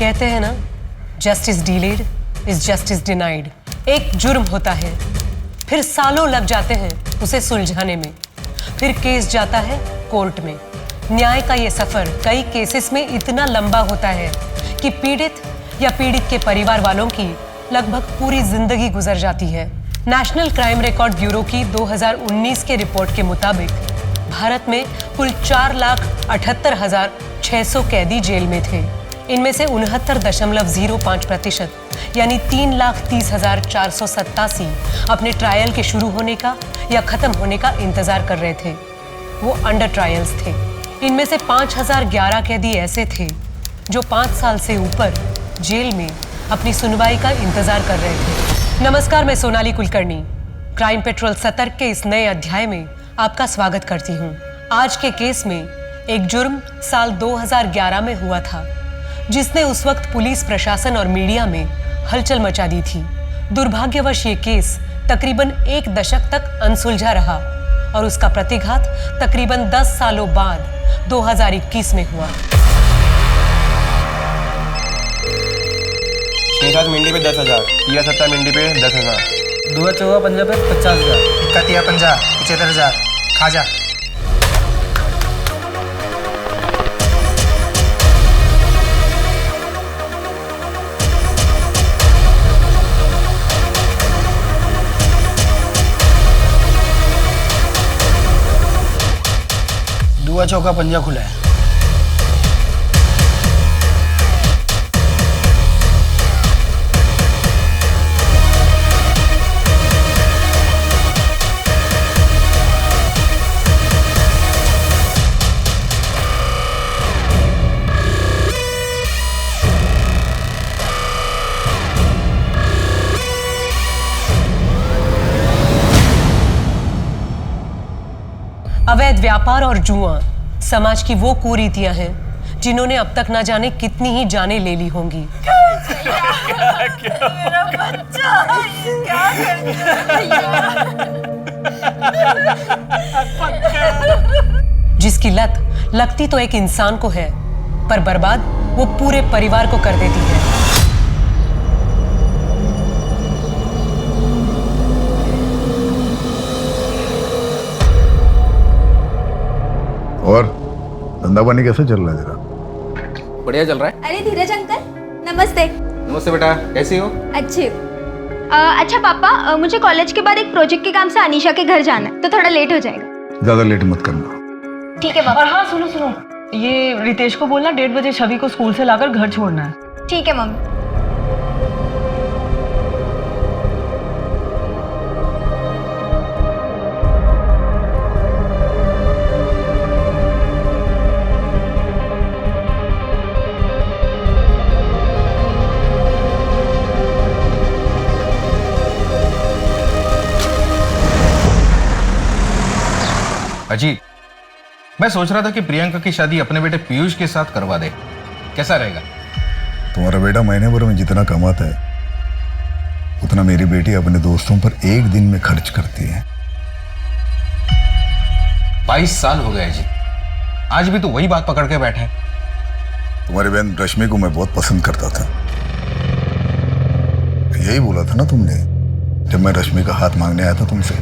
कहते हैं ना, justice delayed is justice denied. एक जुर्म होता है, फिर सालों लग जाते हैं उसे सुलझाने में, फिर केस जाता है कोर्ट में। न्याय का ये सफर कई केसेस में इतना लंबा होता है कि पीड़ित या पीड़ित के परिवार वालों की लगभग पूरी जिंदगी गुजर जाती है। नेशनल क्राइम रिकॉर्ड ब्यूरो की 2019 के रिपोर्ट के मुताबिक भारत में कुल 4,78,600 कैदी जेल में थे। इनमें से 69.05% यानी 3,30,487 अपने ट्रायल के शुरू होने का या खत्म होने का इंतजार कर रहे थे। वो अंडर ट्रायल्स थे। इनमें से 5,011 कैदी ऐसे थे जो 5 साल से ऊपर जेल में अपनी सुनवाई का इंतजार कर रहे थे। नमस्कार, मैं सोनाली कुलकर्णी क्राइम पेट्रोल सतर्क के इस नए अध्याय में आपका स्वागत करती हूँ। आज के केस में एक जुर्म साल 2011 में हुआ था जिसने उस वक्त पुलिस प्रशासन और मीडिया में हलचल मचा दी थी। दुर्भाग्यवश ये केस तकरीबन 1 दशक तक अनसुलझा रहा और उसका प्रतिघात तकरीबन 10 सालों बाद 2021 में हुआ। 6-7 मिनटी पे 10,000, 70 मिनटी पे 10,000, 2-4 पंजा पे 50,000, 51-50, 75,000, खाजा। दुआ चौका पंजा खुला है। अवैध व्यापार और जुआ समाज की वो कुरीतियां हैं जिन्होंने अब तक ना जाने कितनी ही जानें ले ली होंगी। मेरा बच्चा क्या जिसकी लत लगती तो एक इंसान को है, पर बर्बाद वो पूरे परिवार को कर देती है। और धंधा पानी कैसे चल रहा है तेरा? बढ़िया चल रहा है। अरे धीरज अंकल, नमस्ते। नमस्ते बेटा, कैसी हो? अच्छी हूँ। अच्छा पापा, मुझे कॉलेज के बाद एक प्रोजेक्ट के काम से अनीशा के घर जाना है, तो थोड़ा लेट हो जाएगा। ज्यादा लेट मत करना। ठीक है पापा। और हाँ सुनो, ये रितेश को बोलना 1:30 बजे छवि को स्कूल से लाकर घर छोड़ना है। ठीक है मम्मी। अजी, मैं सोच रहा था कि प्रियंका की शादी अपने बेटे पीयूष के साथ करवा दे, कैसा रहेगा? तुम्हारा बेटा महीने भर में जितना कमाता है उतना मेरी बेटी अपने दोस्तों पर एक दिन में खर्च करती है। 22 साल हो गए जी, आज भी तो वही बात पकड़ के बैठा है। तुम्हारी बहन रश्मि को मैं बहुत पसंद करता था। यही बोला था ना तुमने जब मैं रश्मि का हाथ मांगने आया था तुमसे।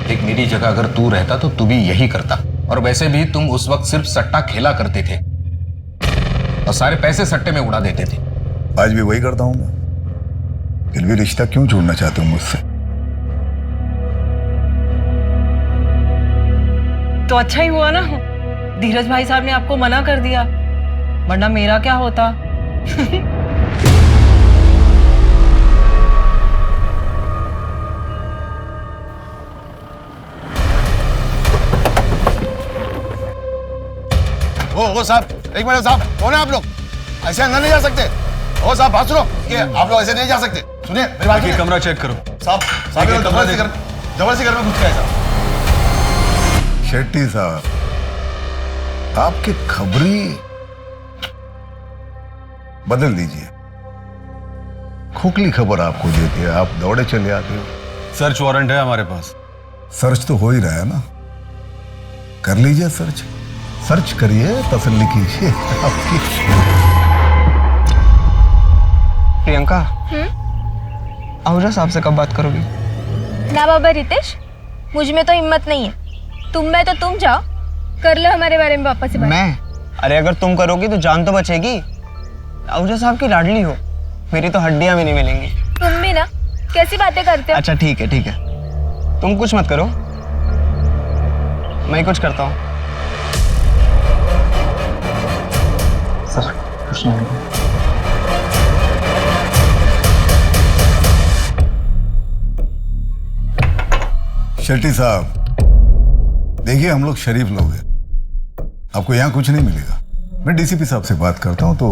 एक मेरी जगह अगर तू रहता तो तू भी यही करता, और वैसे भी तुम उस वक्त सिर्फ सट्टा खेला करते थे और सारे पैसे सट्टे में उड़ा देते थे। आज भी वही करता हूं मैं, फिर भी रिश्ता क्यों छोड़ना चाहते हो मुझसे? तो अच्छा ही हुआ ना, धीरज भाई साहब ने आपको मना कर दिया, वरना मेरा क्या होता। ओ साहब, एक मिनट साहब, कौन है आप लोग? ऐसे अंदर नहीं जा सकते। ओ साहब, बात सुनो, ये आप लोग ऐसे नहीं जा सकते। सुनिए मेरी बात, कमरा चेक करो। साहब जबरदस्ती घर में घुस गए साहब। शेट्टी साहब, आपकी खबरी बदल दीजिए। खोखली खबर आपको देती है, आप दौड़े चले आते हो। सर्च वारंट है हमारे पास। सर्च तो हो ही रहा है ना, कर लीजिए सर्च करिए, तसल्ली कीजिए आपकी। प्रियंका आहूजा साहब से कब बात करोगी? ना बाबा रितेश, मुझ में तो हिम्मत नहीं है। तुम में तो तुम जाओ, कर लो हमारे बारे में पापा से बात। मैं? अरे अगर तुम करोगी तो जान तो बचेगी। आहूजा साहब की लाडली हो, मेरी तो हड्डियां भी नहीं मिलेंगी। तुम भी ना, कैसी बातें करते हो? अच्छा ठीक है ठीक है, तुम कुछ मत करो, मैं कुछ करता हूँ। सर कुछ नहीं। शेट्टी साहब, देखिए हम लोग शरीफ लोग हैं, आपको यहाँ कुछ नहीं मिलेगा। मैं डीसीपी साहब से बात करता हूँ तो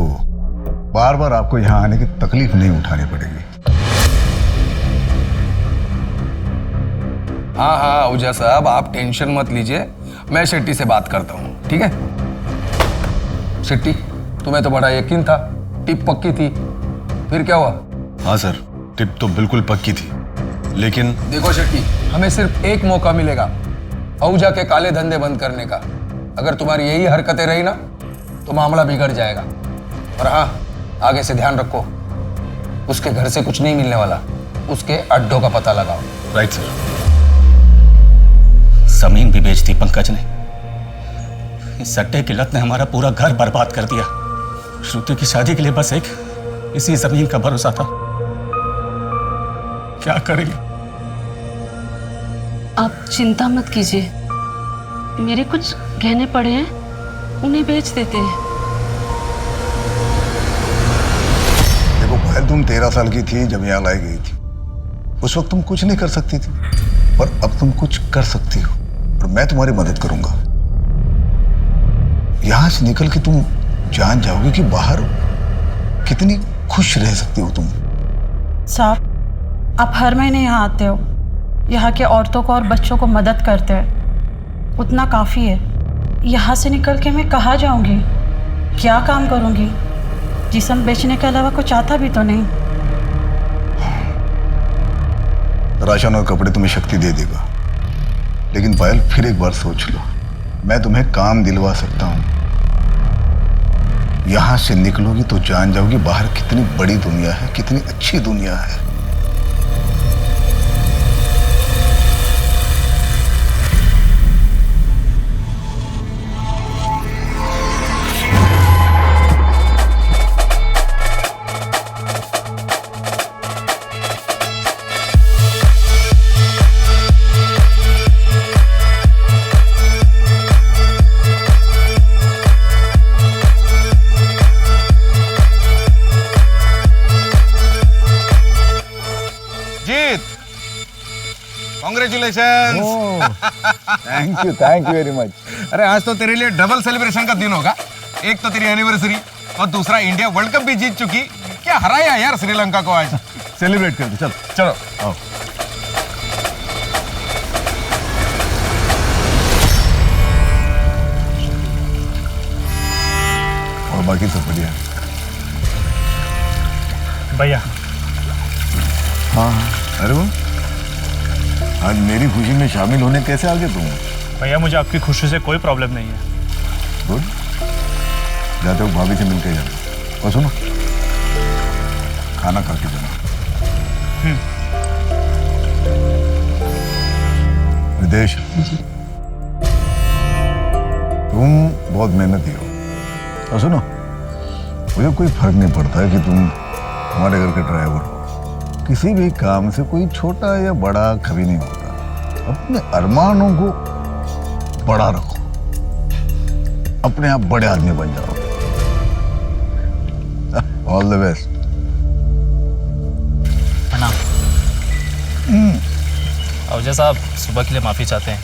बार बार आपको यहाँ आने की तकलीफ नहीं उठानी पड़ेगी। हाँ हाँ आहूजा साहब, आप टेंशन मत लीजिए, मैं शेट्टी से बात करता हूँ, ठीक है? शेट्टी, तुम्हें तो बड़ा यकीन था, टिप पक्की थी, फिर क्या हुआ? हाँ सर, टिप तो बिल्कुल पक्की थी, लेकिन देखो शेट्टी, हमें सिर्फ एक मौका मिलेगा आहूजा के काले धंधे बंद करने का। अगर तुम्हारी यही हरकतें रही ना तो मामला बिगड़ जाएगा। और हाँ, आगे से ध्यान रखो, उसके घर से कुछ नहीं मिलने वाला, उसके अड्डों का पता लगाओ। Right sir. जमीन भी बेच दी पंकज ने, इस सट्टे की लत ने हमारा पूरा घर बर्बाद कर दिया। श्रुति की शादी के लिए बस एक इसी जमीन का भरोसा था, क्या करेंगे? आप चिंता मत कीजिए, मेरे कुछ गहने पड़े हैं, उन्हें बेच देते हैं। देखो पहले तुम 13 साल की थी जब यहाँ लाई गई थी, उस वक्त तुम कुछ नहीं कर सकती थी, पर अब तुम कुछ कर सकती हो और मैं तुम्हारी मदद करूंगा। यहां से निकल के तुम जान जाओगे कि बाहर कितनी खुश रह सकती हो तुम। साहब, आप हर महीने यहाँ आते हो, यहाँ के औरतों को और बच्चों को मदद करते हैं, उतना काफ़ी है। यहाँ से निकल के मैं कहाँ जाऊँगी, क्या काम करूँगी? जिस्म बेचने के अलावा कुछ आता भी तो नहीं। राशन और कपड़े तुम्हें शक्ति दे देगा, लेकिन पायल फिर एक बार सोच लो, मैं तुम्हें काम दिलवा सकता हूँ। यहाँ से निकलोगी तो जान जाओगी बाहर कितनी बड़ी दुनिया है, कितनी अच्छी दुनिया है। Congratulations! Thank you very much. अरे आज तो तेरे लिए डबल सेलिब्रेशन का दिन होगा। एक तो तेरी एनिवर्सरी और दूसरा इंडिया वर्ल्ड कप भी जीत चुकी। क्या हराया यार श्रीलंका को आज। सेलिब्रेट करते, चल चलो आओ। और बाकी सब बढ़िया? भैया। हाँ अरे वो आज मेरी खुशी में शामिल होने कैसे आ गए तुम? भैया मुझे आपकी खुशी से कोई प्रॉब्लम नहीं है। गुड, जाते हो भाभी से मिलके जाना। और सुनो, खाना खा के जाना। विदेश, तुम बहुत मेहनती हो। और सुनो, मुझे कोई फर्क नहीं पड़ता है कि तुम हमारे घर के ड्राइवर हो। किसी भी काम से कोई छोटा या बड़ा कभी नहीं होता। अपने अरमानों को बड़ा रखो, अपने आप बड़े आदमी बन जाओ। All the best. आहूजा साहब सुबह के लिए माफ़ी चाहते हैं।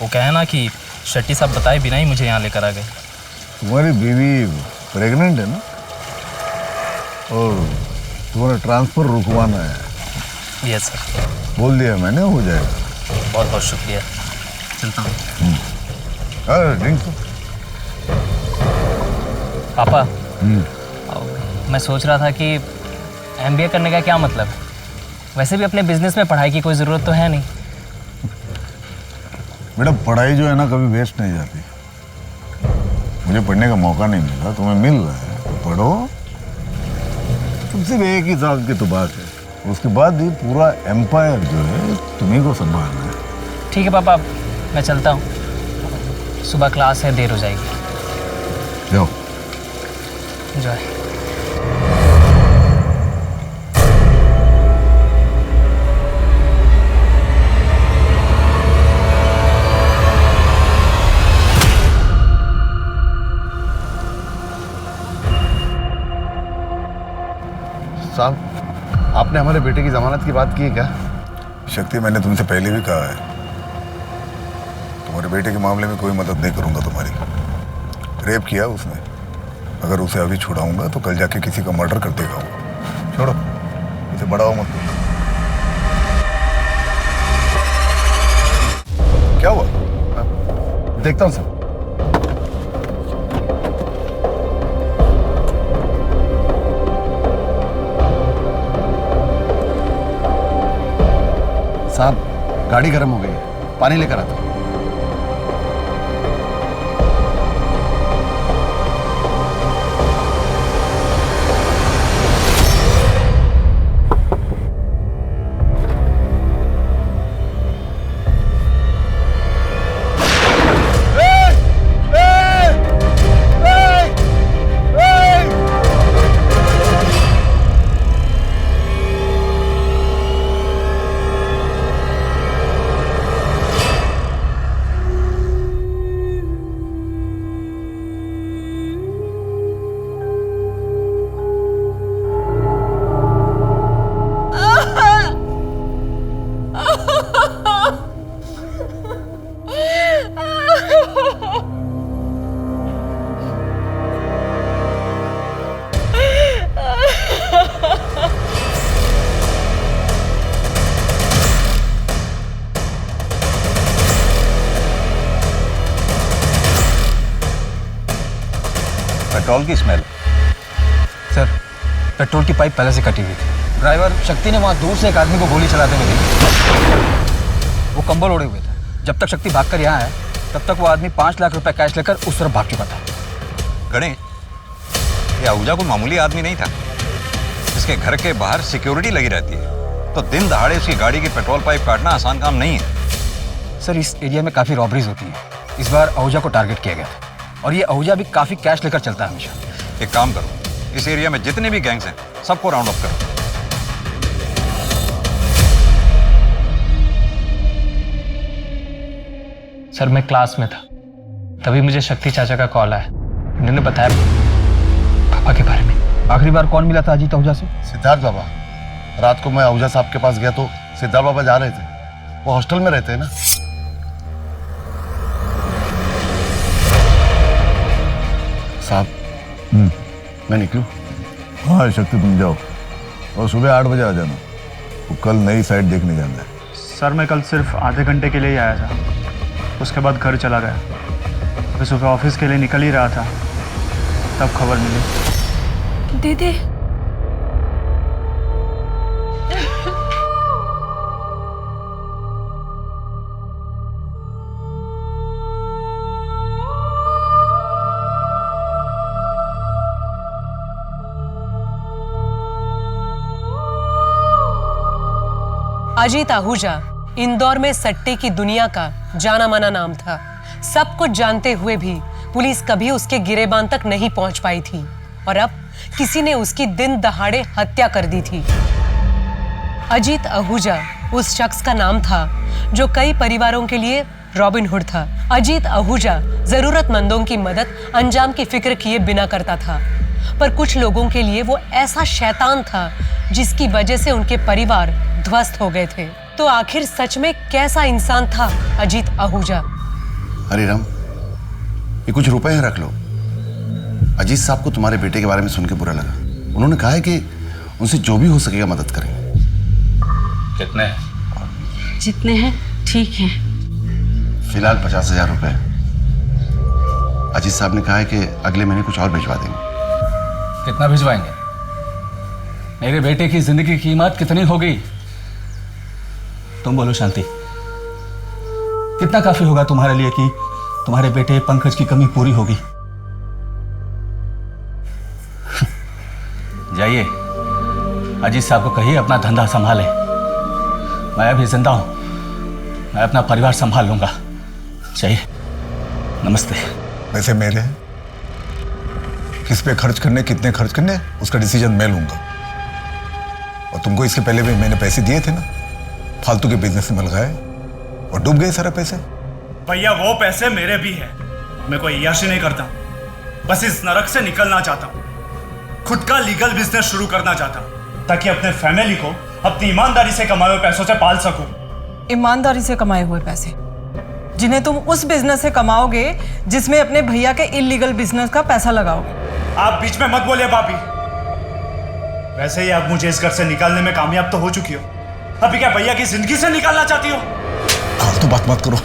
वो कहे ना कि शेट्टी साहब बताए बिना ही मुझे यहाँ लेकर आ गए। तुम्हारी बीवी प्रेग्नेंट है ना, और तुम्हारा ट्रांसफर रुकवाना है। Yes sir. बोल दिया मैंने, हो जाएगा। बहुत बहुत शुक्रिया, चलता हूँ। अरे ड्रिंक तो। पापा, मैं सोच रहा था कि एमबीए करने का क्या मतलब है? वैसे भी अपने बिजनेस में पढ़ाई की कोई ज़रूरत तो है नहीं। बेटा पढ़ाई जो है ना कभी वेस्ट नहीं जाती। मुझे पढ़ने का मौका नहीं मिला, तुम्हें मिल रहा है, पढ़ो। तुम सिर्फ एक ही साल की तो बात है, उसके बाद ये पूरा एम्पायर जो है तुम्ही को संभालना है। ठीक है पापा, मैं चलता हूँ, सुबह क्लास है, देर हो जाएगी। जाओ। एंजॉय। साहब, आपने हमारे बेटे की जमानत की बात की है क्या? शक्ति, मैंने तुमसे पहले भी कहा है, तुम्हारे बेटे के मामले में कोई मदद नहीं करूंगा तुम्हारी। रेप किया उसने, अगर उसे अभी छुड़ाऊंगा तो कल जाके किसी का मर्डर कर देगा वो। छोड़ो, इसे बढ़ाओ मत। क्या हुआ? देखता हूँ सर। साहब, गाड़ी गर्म हो गई है, पानी लेकर आता हूँ। पेट्रोल की स्मेल। सर, पेट्रोल की पाइप पहले से कटी हुई थी। ड्राइवर शक्ति ने वहां दूर से एक आदमी को गोली चलाते हुए देखी। वो कंबल ओढ़े हुए थे। जब तक शक्ति भागकर यहाँ आया, तब तक वो आदमी 5 लाख रुपए कैश लेकर उस तरफ भाग चुका था। गणेश, ये आहूजा कोई मामूली आदमी नहीं था। इसके घर के बाहर सिक्योरिटी लगी रहती है, तो दिन दहाड़े उसकी गाड़ी की पेट्रोल पाइप काटना आसान काम नहीं है। सर, इस एरिया में काफी रॉबरीज होती हैं। इस बार आहूजा को टारगेट किया गया था, और ये आहूजा भी काफी कैश लेकर चलता है हमेशा। एक काम करो, इस एरिया में जितने भी गैंग्स हैं सबको राउंड अप करो। सर, मैं क्लास में था, तभी मुझे शक्ति चाचा का कॉल आया। उन्होंने बताया पापा के बारे में। आखिरी बार कौन मिला था अजीत आहूजा से? सिद्धार्थ बाबा। रात को मैं आहूजा साहब के पास गया तो सिद्धार्थ बाबा जा रहे थे। वो हॉस्टल में रहते हैं ना। साहब, मैं निकलूं? हाँ शक्ति, तुम जाओ और सुबह 8 बजे आ जाना। वो कल नई साइट देखने जाना है। सर, मैं कल सिर्फ आधे घंटे के लिए ही आया था, उसके बाद घर चला गया। मैं सुबह ऑफिस के लिए निकल ही रहा था, तब खबर मिली। दीदी, अजीत आहूजा इंदौर में सट्टे की दुनिया का जाना माना नाम था। सब कुछ जानते हुए भी पुलिस कभी उसके गिरेबान तक नहीं पहुंच पाई थी, और अब किसी ने उसकी दिन दहाड़े हत्या कर दी थी। अजीत आहूजा उस शख्स का नाम था जो कई परिवारों के लिए रॉबिन हुड था। अजीत आहूजा जरूरतमंदों की मदद अंजाम की फिक्र किए बिना करता था, पर कुछ लोगों के लिए वो ऐसा शैतान था जिसकी वजह से उनके परिवार ध्वस्त हो गए थे। तो आखिर सच में कैसा इंसान था अजीत आहूजा? अरे राम, ये कुछ रुपए हैं, रख लो। अजीत साहब को तुम्हारे बेटे के बारे में सुन के बुरा लगा। उन्होंने कहा है कि उनसे जो भी हो सकेगा मदद करेंगे। कितने? जितने हैं ठीक हैं। फिलहाल 50,000 रुपए। अजीत साहब ने कहा है कि अगले महीने कुछ और भिजवा देंगे। कितना भिजवाएंगे? मेरे बेटे की जिंदगी की कीमत कितनी होगी? तुम बोलो शांति, कितना काफी होगा तुम्हारे लिए कि तुम्हारे बेटे पंकज की कमी पूरी होगी? जाइए, अजीत साहब को कहिए अपना धंधा संभाले। मैं अभी जिंदा हूं, मैं अपना परिवार संभाल लूंगा। चाहिए। नमस्ते। पैसे मेरे हैं, किस पे खर्च करने, कितने खर्च करने, उसका डिसीजन मैं लूंगा। और तुमको इसके पहले भी मैंने पैसे दिए थे ना, फालतू के बिजनेस में लगाए और डूब गए सारे पैसे। भैया वो पैसे मेरे भी हैं। मैं कोई अय्याशी नहीं करता, बस इस नरक से निकलना चाहता हूँ। खुद का लीगल बिजनेस शुरू करना चाहता हूँ ताकि अपने फैमिली को अपनी ईमानदारी से कमाए हुए पैसों से पाल सकूं। ईमानदारी से कमाए हुए पैसे जिन्हें तुम उस बिजनेस से कमाओगे जिसमें अपने भैया के इलीगल बिजनेस का पैसा लगाओगे। आप बीच में मत बोलिए भाभी। वैसे ही आप मुझे इस घर से निकालने में कामयाब तो हो चुकी हो, अभी क्या भैया की जिंदगी से निकालना चाहती हो? फालतू बात मत करो,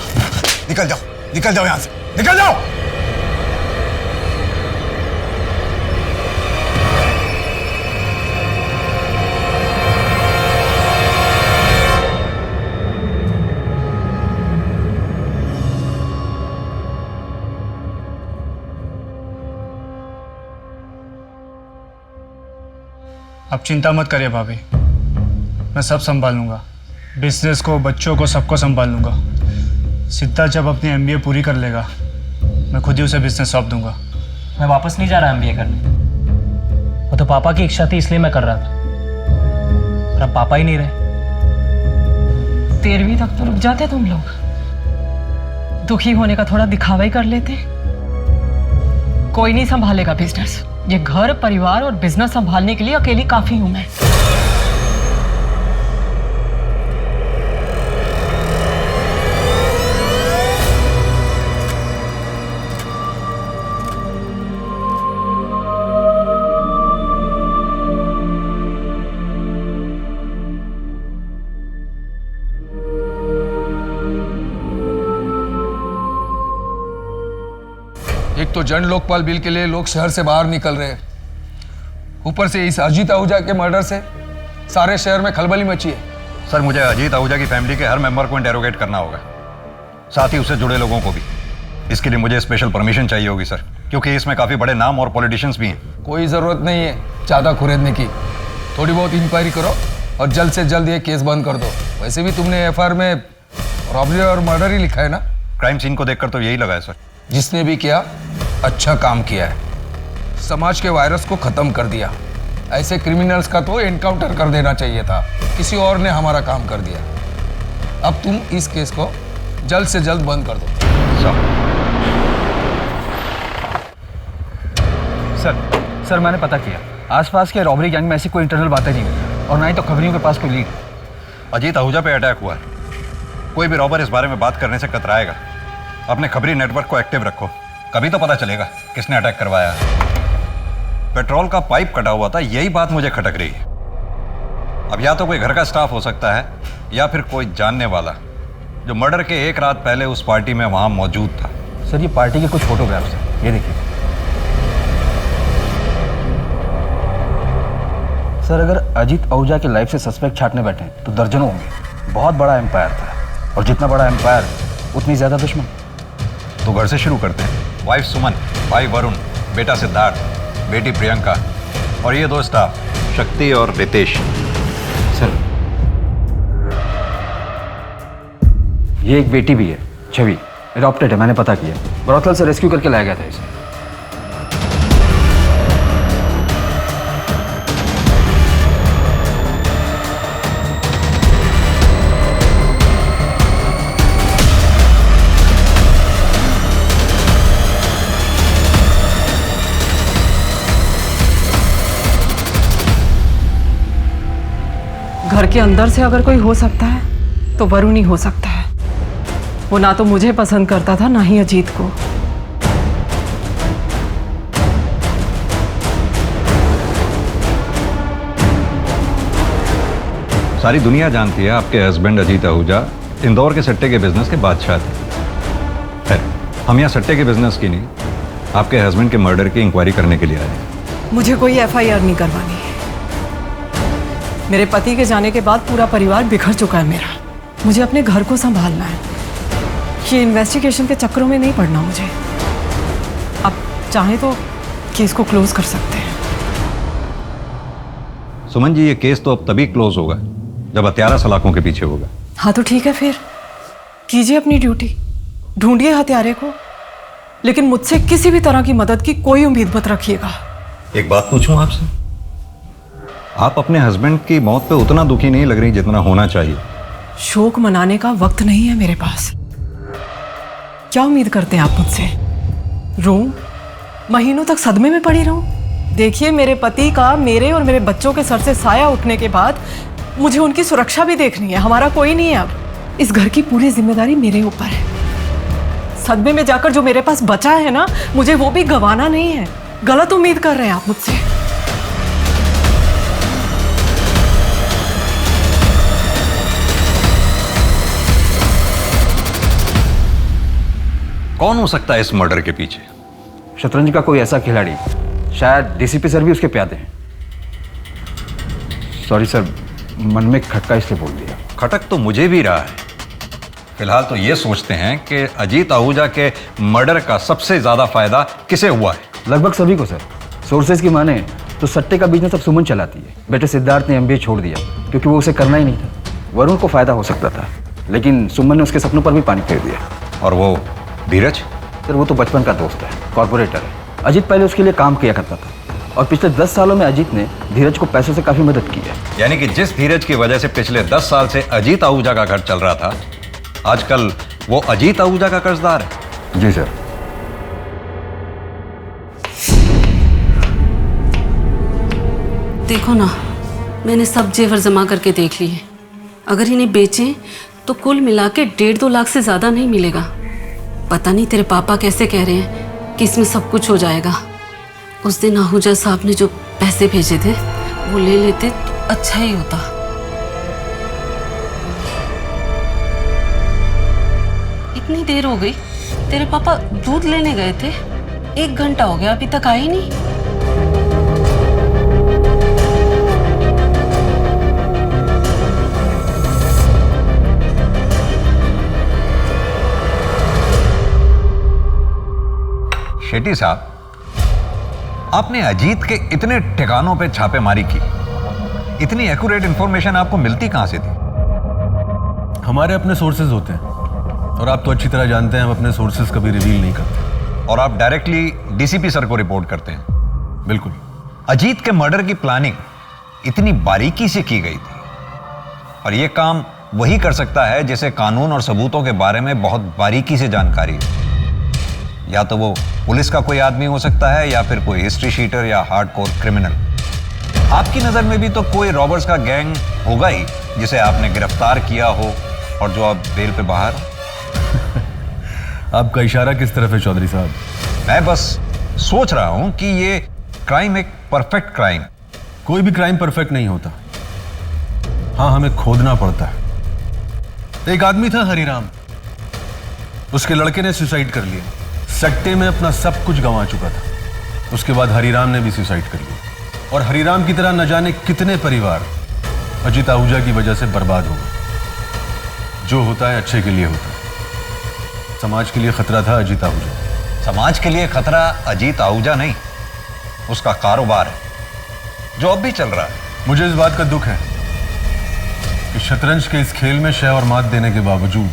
निकल जाओ यहां से, निकल जाओ। आप चिंता मत करिए भाभी, मैं सब संभाल लूंगा। बिजनेस को, बच्चों को, सबको संभाल लूंगा। सिद्धार्थ जब अपनी एमबीए पूरी कर लेगा, मैं खुद ही उसे बिजनेस सौंप दूंगा। मैं वापस नहीं जा रहा एमबीए करने। वो तो पापा की इच्छा थी इसलिए मैं कर रहा था, और अब पापा ही नहीं रहे। 13वीं तक तो रुक जाते तुम लोग, दुखी होने का थोड़ा दिखावा ही कर लेते। कोई नहीं संभालेगा बिजनेस। ये घर, परिवार और बिजनेस संभालने के लिए अकेली काफी हूं मैं। एक तो जन लोकपाल बिल के लिए लोग शहर से बाहर निकल रहे हैं, ऊपर से इस अजीत आहूजा के मर्डर से सारे शहर में खलबली मची है। सर, मुझे अजीत आहूजा की फैमिली के हर मेंबर को इंटेरोगेट करना होगा, साथ ही उससे जुड़े लोगों को भी। इसके लिए मुझे स्पेशल परमिशन चाहिए होगी सर, क्योंकि इसमें काफ़ी बड़े नाम और पॉलिटिशियंस भी हैं। कोई ज़रूरत नहीं है ज़्यादा खुरेदने की, थोड़ी बहुत इंक्वायरी करो और जल्द से जल्द ये केस बंद कर दो। वैसे भी तुमने एफआईआर में रॉबरी और मर्डर ही लिखा है ना? क्राइम सीन को देखकर तो यही लगा है सर। जिसने भी किया अच्छा काम किया है, समाज के वायरस को खत्म कर दिया। ऐसे क्रिमिनल्स का तो एनकाउंटर कर देना चाहिए था, किसी और ने हमारा काम कर दिया। अब तुम इस केस को जल्द से जल्द बंद कर दो। सर मैंने पता किया, आसपास के रॉबरी गैंग में ऐसी कोई इंटरनल बातें नहीं हुई और ना ही तो खबरियों के पास कोई लीड। अजीत आहूजा पे अटैक हुआ है, कोई भी रॉबर इस बारे में बात करने से कतराएगा। अपने खबरी नेटवर्क को एक्टिव रखो, कभी तो पता चलेगा किसने अटैक करवाया है। पेट्रोल का पाइप कटा हुआ था, यही बात मुझे खटक रही है। अब या तो कोई घर का स्टाफ हो सकता है या फिर कोई जानने वाला जो मर्डर के एक रात पहले उस पार्टी में वहां मौजूद था। सर ये पार्टी के कुछ फोटोग्राफ्स हैं, ये देखिए। सर अगर अजीत आहूजा के लाइफ से सस्पेक्ट छाटने बैठे तो दर्जनों होंगे। बहुत बड़ा एम्पायर था, और जितना बड़ा एम्पायर उतनी ज्यादा दुश्मन। तो घर से शुरू करते हैं। वाइफ सुमन, भाई वरुण, बेटा सिद्धार्थ, बेटी प्रियंका और ये दो स्टाफ शक्ति और रितेश। सर ये एक बेटी भी है, छवि, एडॉप्टेड है, मैंने पता किया। ब्रॉथल से रेस्क्यू करके लाया गया था इसे। घर के अंदर से अगर कोई हो सकता है तो वरुण ही हो सकता है। वो ना तो मुझे पसंद करता था, ना ही अजीत को। सारी दुनिया जानती है आपके हस्बैंड अजीत आहूजा इंदौर के सट्टे के बिजनेस के बादशाह थे। खैर, हम यहाँ सट्टे के बिजनेस की नहीं, आपके हस्बैंड के मर्डर की इंक्वायरी करने के लिए आए हैं। मुझे कोई एफआईआर नहीं करवानी। मेरे पति के जाने के बाद पूरा परिवार बिखर चुका है मेरा। मुझे अपने घर को संभालना है, ये इन्वेस्टिगेशन के चक्करों में नहीं पड़ना मुझे। अब चाहे तो केस को क्लोज कर सकते हैं। सुमन जी, ये केस तो अब तभी क्लोज होगा जब हत्यारा सलाखों के पीछे होगा। हाँ तो ठीक है, फिर कीजिए अपनी ड्यूटी, ढूंढिए हत्यारे को, लेकिन मुझसे किसी भी तरह की मदद की कोई उम्मीद मत रखिएगा। एक बात पूछूं आपसे, आप अपने हस्बैंड की मौत पे उतना दुखी नहीं लग रही जितना होना चाहिए। शोक मनाने का वक्त नहीं है मेरे पास। क्या उम्मीद करते हैं आप मुझसे? रोऊं, महीनों तक सदमे में पड़ी रहूं? देखिए, मेरे पति का मेरे और मेरे बच्चों के सर से साया उठने के बाद मुझे उनकी सुरक्षा भी देखनी है। हमारा कोई नहीं है अब। इस घर की पूरी जिम्मेदारी मेरे ऊपर है। सदमे में जाकर जो मेरे पास बचा है ना, मुझे वो भी गंवाना नहीं है। गलत उम्मीद कर रहे हैं आप मुझसे। कौन हो सकता है इस मर्डर के पीछे? शतरंज का कोई ऐसा खिलाड़ी, शायद डीसीपी सर भी उसके प्यादे हैं। सॉरी सर, मन में खटका इसलिए बोल दिया। खटक तो मुझे भी रहा है। फिलहाल तो ये सोचते हैं कि अजीत आहूजा के मर्डर का सबसे ज्यादा फायदा किसे हुआ है? लगभग सभी को सर। सोर्सेज की माने तो सट्टे का बिजनेस अब सुमन चलाती है। बेटे सिद्धार्थ ने एमबीए छोड़ दिया क्योंकि वो उसे करना ही नहीं था। वरुण को फायदा हो सकता था, लेकिन सुमन ने उसके सपनों पर भी पानी फेर दिया। और वो धीरज? सर वो तो बचपन का दोस्त है, कॉर्पोरेटर है। अजीत पहले उसके लिए काम किया करता था और पिछले 10 सालों में अजीत ने धीरज को पैसों से काफी मदद की है। यानी कि जिस धीरज की वजह से पिछले 10 साल से अजीत आहूजा का घर चल रहा था, आजकल वो अजीत आहूजा का कर्जदार है। जी सर। देखो ना, मैंने सब जेवर जमा करके देख लिए। अगर इन्हें बेचें तो कुल मिला के 1.5-2 लाख से ज्यादा नहीं मिलेगा। पता नहीं तेरे पापा कैसे कह रहे हैं कि इसमें सब कुछ हो जाएगा। उस दिन आहूजा साहब ने जो पैसे भेजे थे वो ले लेते तो अच्छा ही होता। इतनी देर हो गई, तेरे पापा दूध लेने गए थे। 1 घंटा हो गया, अभी तक आए ही नहीं। शेट्टी साहब, आपने अजीत के इतने ठिकानों पे छापेमारी की, इतनी एक्यूरेट इंफॉर्मेशन आपको मिलती कहां से थी? हमारे अपने सोर्सेज होते हैं और आप तो अच्छी तरह जानते हैं हम अपने सोर्सेज कभी रिवील नहीं करते। और आप डायरेक्टली डीसीपी सर को रिपोर्ट करते हैं? बिल्कुल। अजीत के मर्डर की प्लानिंग इतनी बारीकी से की गई थी, और यह काम वही कर सकता है जिसे कानून और सबूतों के बारे में बहुत बारीकी से जानकारी है। या तो वो पुलिस का कोई आदमी हो सकता है, या फिर कोई हिस्ट्री शीटर या हार्डकोर क्रिमिनल। आपकी नजर में भी तो कोई रॉबर्स का गैंग होगा ही जिसे आपने गिरफ्तार किया हो और जो अब बेल पे बाहर हो। आपका इशारा किस तरफ है चौधरी साहब? मैं बस सोच रहा हूं कि ये क्राइम एक परफेक्ट क्राइम। कोई भी क्राइम परफेक्ट नहीं होता। हाँ, हमें खोदना पड़ता है। एक आदमी था हरिराम, उसके लड़के ने सुसाइड कर लिया। सट्टे में अपना सब कुछ गंवा चुका था। उसके बाद हरिराम ने भी सुसाइड कर लिया, और हरिराम की तरह न जाने कितने परिवार अजीत आहूजा की वजह से बर्बाद हो गए। जो होता है अच्छे के लिए होता है। समाज के लिए खतरा था अजीत आहूजा। समाज के लिए खतरा अजीत आहूजा नहीं, उसका कारोबार है जो अब भी चल रहा है। मुझे इस बात का दुख है कि शतरंज के इस खेल में शह और मात देने के बावजूद,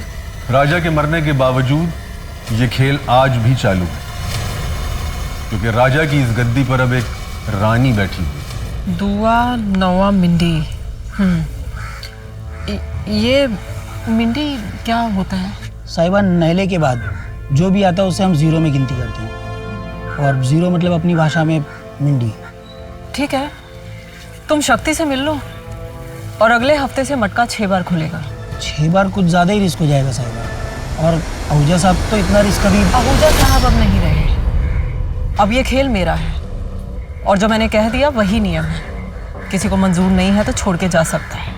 राजा के मरने के बावजूद, ये खेल आज भी चालू है, क्योंकि राजा की इस गद्दी पर अब एक रानी बैठी हुई। दुआ नवा मिंडी। ये मिंडी क्या होता है? साहिबा, नहले के बाद जो भी आता है उसे हम 0 में गिनती करते हैं, और 0 मतलब अपनी भाषा में मिंडी। ठीक है, तुम शक्ति से मिल लो और अगले हफ्ते से मटका 6 बार खुलेगा। 6 बार कुछ ज़्यादा ही रिस्क हो जाएगा साहिबा। और आहूजा साहब तो इतना रिस्क अभी। आहूजा साहब अब नहीं रहे। अब ये खेल मेरा है, और जो मैंने कह दिया वही नियम है। किसी को मंजूर नहीं है तो छोड़ के जा सकता है।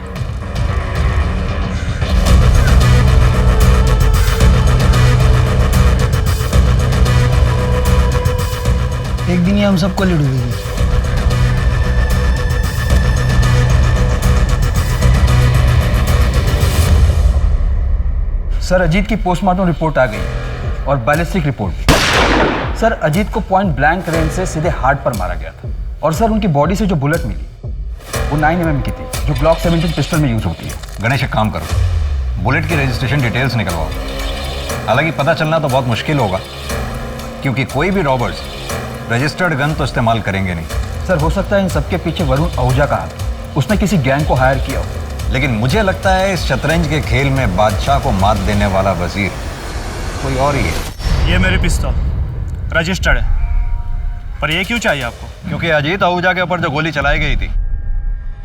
एक दिन ये हम सबको ले डूबेगी। सर, अजीत की पोस्टमार्टम रिपोर्ट आ गई और बैलिस्टिक रिपोर्ट भी। सर, अजीत को पॉइंट ब्लैंक रेंज से सीधे हार्ट पर मारा गया था। और सर, उनकी बॉडी से जो बुलेट मिली वो 9mm की थी, जो ग्लॉक 17 पिस्टल में यूज होती है। गणेश एक काम करो, बुलेट की रजिस्ट्रेशन डिटेल्स निकलवाओ। हालांकि पता चलना तो बहुत मुश्किल होगा, क्योंकि कोई भी रॉबर्स रजिस्टर्ड गन तो इस्तेमाल करेंगे नहीं। सर हो सकता है इन सबके पीछे वरुण आहूजा का हाथ, उसने किसी गैंग को हायर किया हो। लेकिन मुझे लगता है इस शतरंज के खेल में बादशाह को मात देने वाला वजीर कोई और ही है। ये मेरी पिस्तौल रजिस्टर्ड है, पर ये क्यों चाहिए आपको? क्योंकि अजीत आहूजा के ऊपर जो गोली चलाई गई थी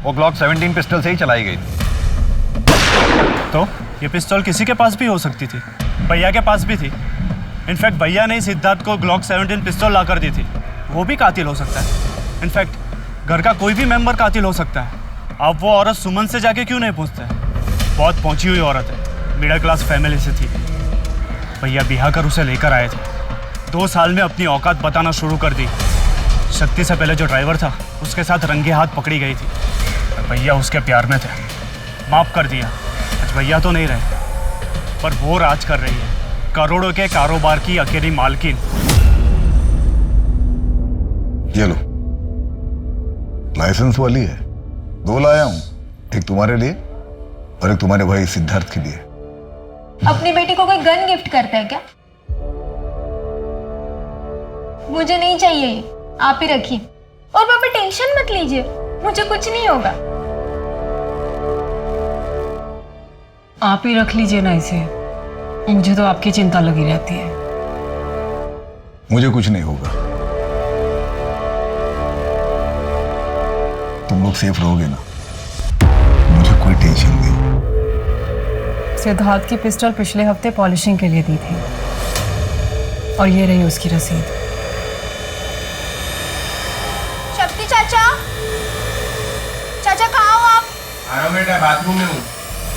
वो ग्लॉक 17 पिस्टल से ही चलाई गई थी। तो ये पिस्तौल किसी के पास भी हो सकती थी, भैया के पास भी थी। इनफैक्ट भैया ने सिद्धार्थ को ग्लॉक 17 पिस्तौल ला कर दी थी, वो भी कातिल हो सकता है। इनफैक्ट घर का कोई भी मेंबर कातिल हो सकता है। अब वो औरत सुमन से जाके क्यों नहीं पूछते? बहुत पहुंची हुई औरत है, मिडिल क्लास फैमिली से थी। भैया बिहा कर उसे लेकर आए थे, 2 साल में अपनी औकात बताना शुरू कर दी। शक्ति से पहले जो ड्राइवर था उसके साथ रंगे हाथ पकड़ी गई थी। भैया उसके प्यार में थे, माफ कर दिया। आज भैया तो नहीं रहे, पर वो राज कर रही है, करोड़ों के कारोबार की अकेली मालकिन। ये लो, लाइसेंस वाली है, 2 लाया हूं, एक तुम्हारे लिए और एक तुम्हारे भाई सिद्धार्थ के लिए। अपनी बेटी को कोई गन गिफ्ट करता है क्या? मुझे नहीं चाहिए ये, आप ही रखिए। और पापा टेंशन मत लीजिए, मुझे कुछ नहीं होगा। आप ही रख लीजिए ना इसे, मुझे तो आपकी चिंता लगी रहती है। मुझे कुछ नहीं होगा, तुम लोग सेफ रहोगे ना, मुझे कोई टेंशन नहीं। सिद्धार्थ की पिस्टल पिछले हफ्ते पॉलिशिंग के लिए दी थी और ये रही उसकी रसीद। शक्ति चाचा, चाचा कहाँ हो आप? आ रहा बेटा, बाथरूम में हूँ।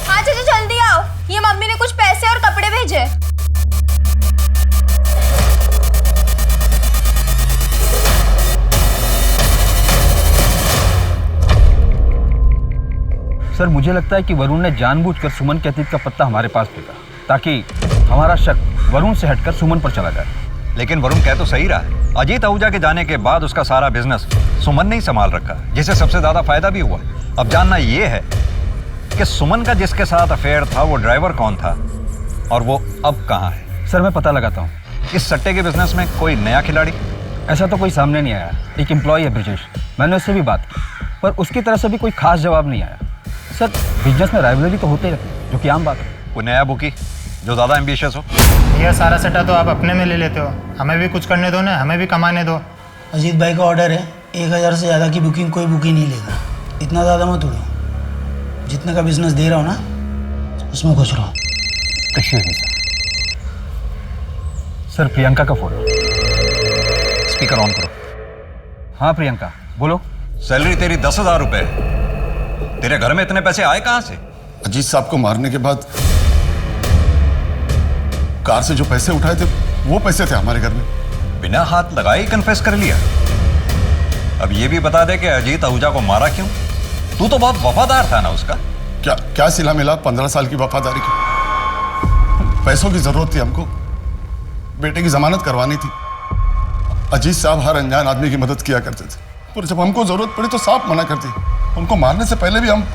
हाँ चाचा जल्दी आओ, ये मम्मी ने कुछ पैसे और कपड़े भेजे। सर मुझे लगता है कि वरुण ने जानबूझकर सुमन के अतीत का पत्ता हमारे पास फेंका, ताकि हमारा शक वरुण से हटकर सुमन पर चला जाए। लेकिन वरुण कह तो सही रहा है, अजीत आहूजा के जाने के बाद उसका सारा बिजनेस सुमन ने ही संभाल रखा, जिससे सबसे ज्यादा फायदा भी हुआ। अब जानना यह है कि सुमन का जिसके साथ अफेयर था वो ड्राइवर कौन था और वो अब कहाँ है। सर मैं पता लगाता हूँ। इस सट्टे के बिजनेस में कोई नया खिलाड़ी? ऐसा तो कोई सामने नहीं आया। एक एम्प्लॉय है ब्रिजेश, मैंने उससे भी बात की, पर उसकी तरफ से भी कोई खास जवाब नहीं आया। सर बिजनेस में राइवलरी तो होते रहती है, जो कि आम बात है। कोई नया बुकी जो ज़्यादा एम्बिशियस हो? यह सारा सट्टा तो आप अपने में ले लेते हो, हमें भी कुछ करने दो ना, हमें भी कमाने दो। अजीत भाई का ऑर्डर है, 1000 से ज़्यादा की बुकिंग कोई बुकिंग नहीं लेगा। इतना ज़्यादा मत उड़ो, जितने का बिजनेस दे रहा हूँ ना उसमें खुश रहो। एक्सक्यूज मी सर, प्रियंका का फोन। स्पीकर ऑन करो। हाँ प्रियंका बोलो। सैलरी तेरी 10,000 रुपए, तेरे घर में इतने पैसे आए कहाँ से? अजीत साहब को मारने के बाद कार से जो पैसे उठाए थे वो पैसे थे हमारे घर में। बिना हाथ लगाए कन्फेस कर लिया। अब ये भी बता दे कि अजीत आहूजा को मारा क्यों? तू तो बहुत वफादार था ना उसका। क्या सिला मिला 15 साल की वफादारी की? पैसों की जरूरत थी हमको, बेटे की जमानत करवानी थी। अजीत साहब हर अनजान आदमी की मदद किया करते थे, पर जब हमको जरूरत पड़ी तो साफ मना कर दी। उनको मारने से पहले भी हम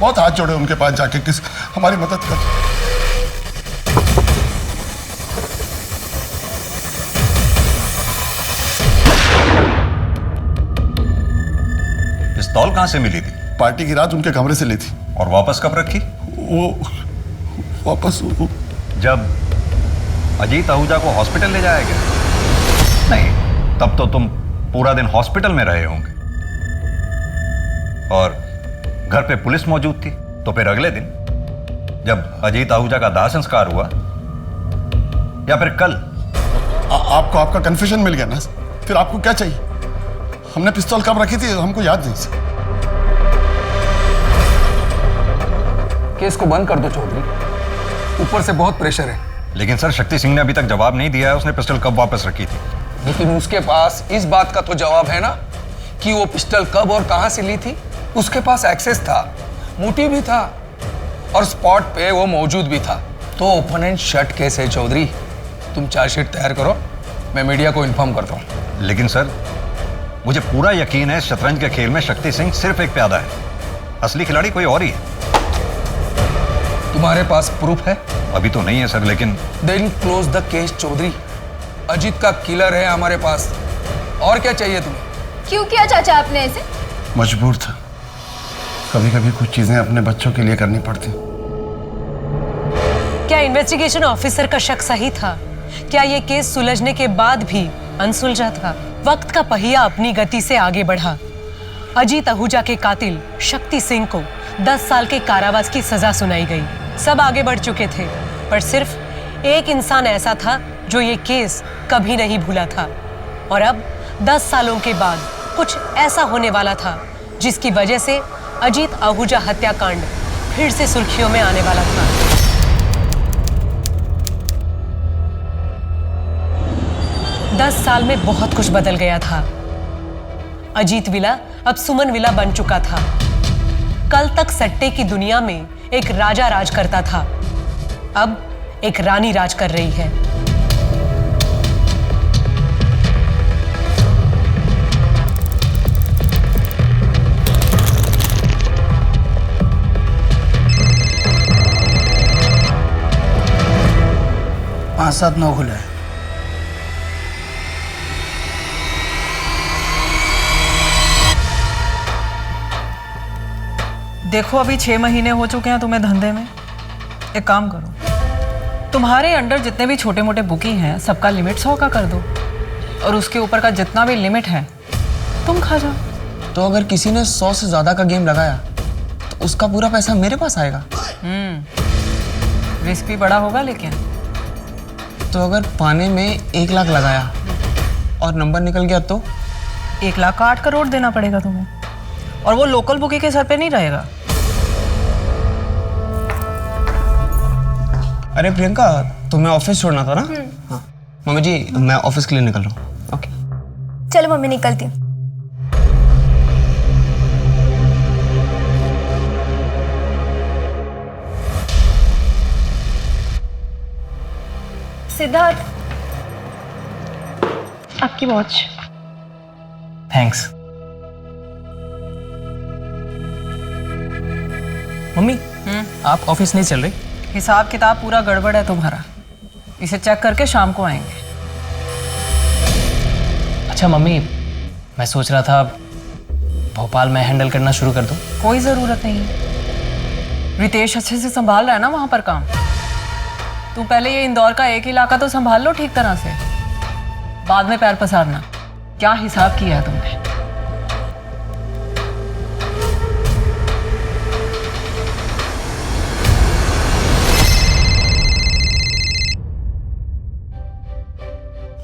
बहुत हाथ जोड़े उनके पास जाके, किस हमारी मदद कर। पिस्तौल कहां से मिली थी? पार्टी की रात उनके कमरे से ली थी। और वापस कब रखी? वो वापस जब अजीत आहूजा को हॉस्पिटल ले जाया गया? नहीं, तब तो तुम पूरा दिन हॉस्पिटल में रहे होंगे और घर पे पुलिस मौजूद थी। तो फिर अगले दिन जब अजीत आहूजा का दाह संस्कार हुआ, या फिर कल? आपको आपका कन्फ्यूजन मिल गया ना? फिर आपको क्या चाहिए? हमने पिस्तौल कब रखी थी हमको याद नहीं। केस को बंद कर दो चौधरी, ऊपर से बहुत प्रेशर है। लेकिन सर शक्ति सिंह ने अभी तक जवाब नहीं दिया है उसने पिस्टल कब वापस रखी थी। लेकिन उसके पास इस बात का तो जवाब है ना कि वो पिस्टल कब और कहां से ली थी। उसके पास एक्सेस था, मोटिव भी था और स्पॉट पे वो मौजूद भी था। तो ओपन एंड शट केस है चौधरी। तुम चार्जशीट तैयार करो, मैं मीडिया को इन्फॉर्म करता हूँ। लेकिन सर मुझे पूरा यकीन है शतरंज के खेल में शक्ति सिंह सिर्फ एक प्यादा है, असली खिलाड़ी कोई और ही है। तुम्हारे पास प्रूफ है? अभी तो नहीं है सर, लेकिन then close the case Chaudhary. Ajit का किलर है हमारे पास, और क्या चाहिए तुम्हें? क्यों किया चाचा आपने ऐसे? मजबूर था, कभी कभी कुछ चीजें अपने बच्चों के लिए करनी पड़ती। क्या इन्वेस्टिगेशन ऑफिसर का शक सही था? क्या ये केस सुलझने के बाद भी अनसुलझा था? वक्त का पहिया अपनी गति से आगे बढ़ा। अजीत आहूजा के कातिल शक्ति सिंह को 10 साल के कारावास की सजा सुनाई गई। सब आगे बढ़ चुके थे, पर सिर्फ एक इंसान ऐसा था जो ये केस कभी नहीं भूला था। और अब 10 सालों के बाद कुछ ऐसा होने वाला था जिसकी वजह से अजीत आहूजा हत्याकांड फिर से सुर्खियों में आने वाला था। दस साल में बहुत कुछ बदल गया था। अजीत विला अब सुमन विला बन चुका था। कल तक सट्टे की दुनिया में एक राजा राज करता था, अब एक रानी राज कर रही है। पाँच 7-9 खुला है। देखो अभी 6 महीने हो चुके हैं तुम्हें धंधे में। एक काम करो, तुम्हारे अंडर जितने भी छोटे मोटे बुकी हैं सबका लिमिट 100 का कर दो, और उसके ऊपर का जितना भी लिमिट है तुम खा जाओ। तो अगर किसी ने 100 से ज्यादा का गेम लगाया तो उसका पूरा पैसा मेरे पास आएगा। रिस्क भी बड़ा होगा, लेकिन तो अगर पाने में 1 लाख लगाया और नंबर निकल गया तो 1 लाख का 8 करोड़ देना पड़ेगा तुम्हें, और वो लोकल बुकी के सर पे नहीं रहेगा। अरे प्रियंका, तुम्हें ऑफिस छोड़ना था ना? हाँ मम्मी जी, मैं ऑफिस के लिए निकल रहा हूँ। ओके चलो मम्मी, निकलती हूँ। सिद्धार्थ, आपकी वॉच। थैंक्स। मम्मी, आप ऑफिस नहीं चल रही? हिसाब किताब पूरा गड़बड़ है तुम्हारा, इसे चेक करके शाम को आएंगे। अच्छा मम्मी, मैं सोच रहा था भोपाल में हैंडल करना शुरू कर दूं। कोई ज़रूरत नहीं है, रितेश अच्छे से संभाल रहा है ना वहाँ पर काम। तुम पहले ये इंदौर का एक इलाका तो संभाल लो ठीक तरह से, बाद में पैर पसारना। क्या हिसाब किया है तुमने?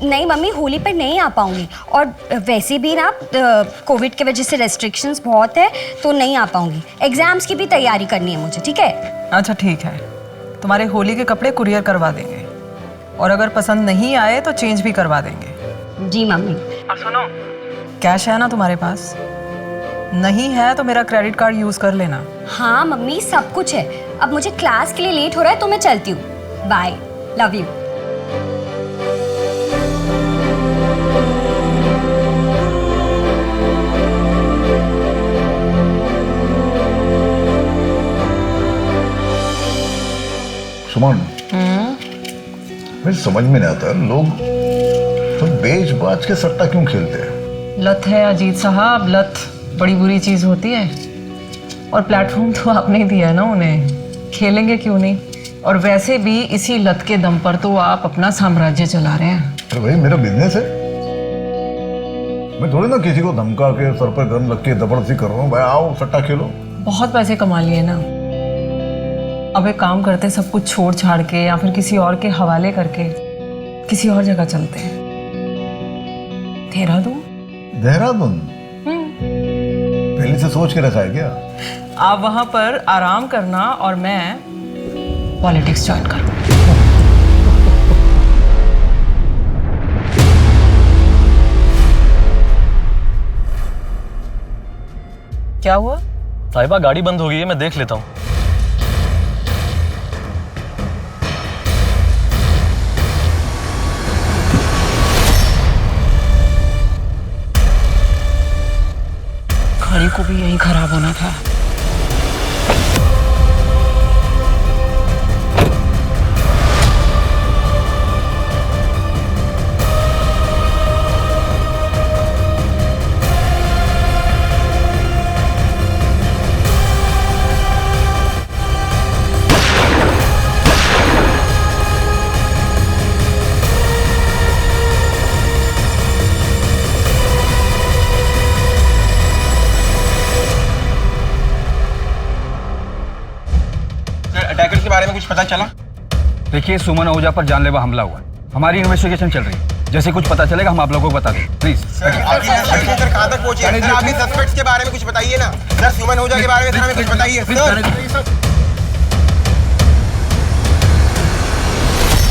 नहीं मम्मी, होली पर नहीं आ पाऊंगी, और वैसे भी ना कोविड की वजह से रेस्ट्रिक्शंस बहुत है, तो नहीं आ पाऊंगी। एग्जाम्स की भी तैयारी करनी है मुझे, ठीक है? अच्छा ठीक है, तुम्हारे होली के कपड़े कुरियर करवा देंगे, और अगर पसंद नहीं आए तो चेंज भी करवा देंगे। जी मम्मी। और सुनो, कैश है ना तुम्हारे पास? नहीं है तो मेरा क्रेडिट कार्ड यूज कर लेना। हाँ मम्मी, सब कुछ है। अब मुझे क्लास के लिए लेट हो रहा है तो मैं चलती हूँ। Bye, love you. सुमन, मुझे समझ में नहीं आता लोग तो बेच बाज के सट्टा क्यों खेलते हैं? लत है अजीत साहब, लत बड़ी बुरी चीज होती है, और प्लेटफॉर्म तो आपने ही दिया है ना उन्हें, खेलेंगे क्यों नहीं? और वैसे भी इसी लत के दम पर तो आप अपना साम्राज्य चला रहे हैं। अरे भाई, मेरा बिजनेस है, मैं थोड़ी ना किसी को धमका के सर पर गन रख के जबरदस्ती कर रहा हूँ। भाई आओ सट्टा खेलो। बहुत पैसे कमा लिए ना, अब एक काम करते, सब कुछ छोड़ छाड़ के या फिर किसी और के हवाले करके किसी और जगह चलते हैं। देहरादून। देहरादून पहले से सोच के रखा है क्या? आप वहां पर आराम करना और मैं पॉलिटिक्स ज्वाइन करूँ। क्या हुआ? साहिबा गाड़ी बंद हो गई है, मैं देख लेता हूँ। भी यहीं खराब होना था। अटैकर के बारे में कुछ पता चला? देखिए, सुमन आहूजा पर जानलेवा हमला हुआ। हमारी इन्वेस्टिगेशन चल रही है। जैसे कुछ पता चलेगा हम आप लोगों को बता दें। प्लीज सर कहाँ तक पहुंचे? सर अभी सस्पेक्ट्स के बारे में कुछ बताइए ना। सर सुमन आहूजा के बारे में हमें कुछ बताइए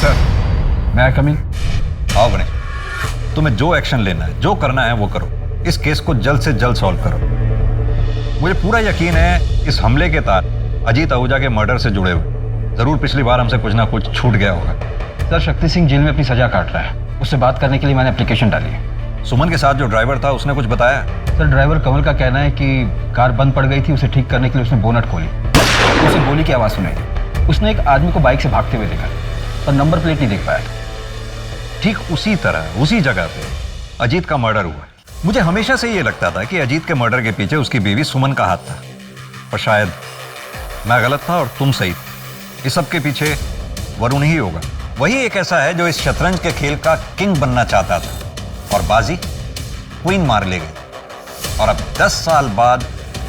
सर। मैं कम इन? आओ गणेश, तुम्हें जो एक्शन लेना है, जो करना है वो करो। इस केस को जल्द से जल्द सॉल्व करो। मुझे पूरा यकीन है इस हमले के तार अजीत आहूजा के मर्डर से जुड़े हुए। जरूर पिछली बार हमसे कुछ ना कुछ छूट गया होगा। सर, शक्ति सिंह जेल में अपनी सजा काट रहा है। उससे बात करने के लिए मैंने एप्लीकेशन डाली है। सुमन के साथ जो ड्राइवर था उसने कुछ बताया? सर, ड्राइवर कमल का कहना है कि कार बंद पड़ गई थी, उसे ठीक करने के लिए उसने बोनट खोली। उसे गोली की आवाज़ सुनाई। उसने एक आदमी को बाइक से भागते हुए देखा, पर नंबर प्लेट नहीं देख पाया। ठीक उसी तरह उसी जगह पे अजीत का मर्डर हुआ। मुझे हमेशा से ये लगता था कि अजीत के मर्डर के पीछे उसकी बीवी सुमन का हाथ था, पर शायद मैं गलत था और तुम सही थे। इस सब के पीछे वरुण ही होगा। वही एक ऐसा है जो इस शतरंज के खेल का किंग बनना चाहता था और बाजी क्वीन मार ले गई। और अब 10 साल बाद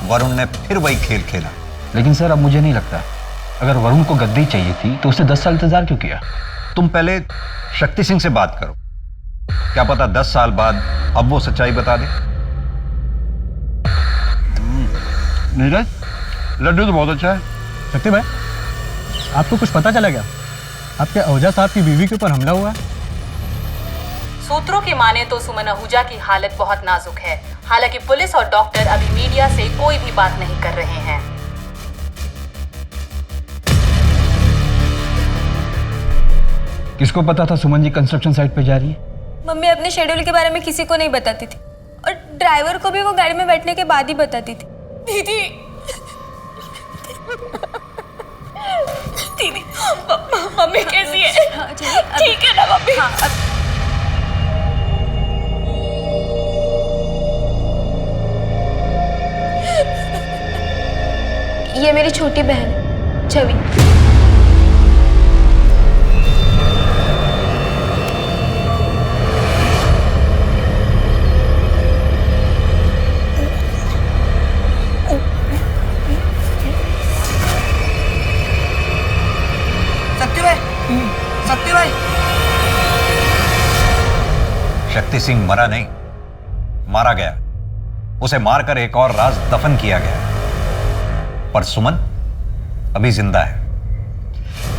वरुण ने फिर वही खेल खेला। लेकिन सर, अब मुझे नहीं लगता। अगर वरुण को गद्दी चाहिए थी तो उसने 10 साल इंतजार क्यों किया? तुम पहले शक्ति सिंह से बात करो। क्या पता 10 साल बाद अब वो सच्चाई बता दे। नीरज, लड्डू तो बहुत अच्छा है। शक्ति भाई, आपको कुछ पता चला क्या? आपके आहूजा साहब की बीवी के ऊपर हमला हुआ है। सूत्रों की माने तो सुमन आहूजा की हालत बहुत नाजुक है। हालांकि पुलिस और डॉक्टर अभी मीडिया से कोई भी बात नहीं कर रहे हैं। किसको पता था सुमन जी कंस्ट्रक्शन साइट पे जा रही है? मम्मी अपने शेड्यूल के बारे में किसी को नहीं बताती थी और ड्राइवर को भी वो गाड़ी में बैठने के बाद ही बताती थी। दीदी दीदी, मम्मी कैसी है? ठीक है ना मम्मी? ये मेरी छोटी बहन है छवि। शक्ति सिंह मरा नहीं, मारा गया। उसे मारकर एक और राज दफन किया गया। पर सुमन अभी जिंदा है।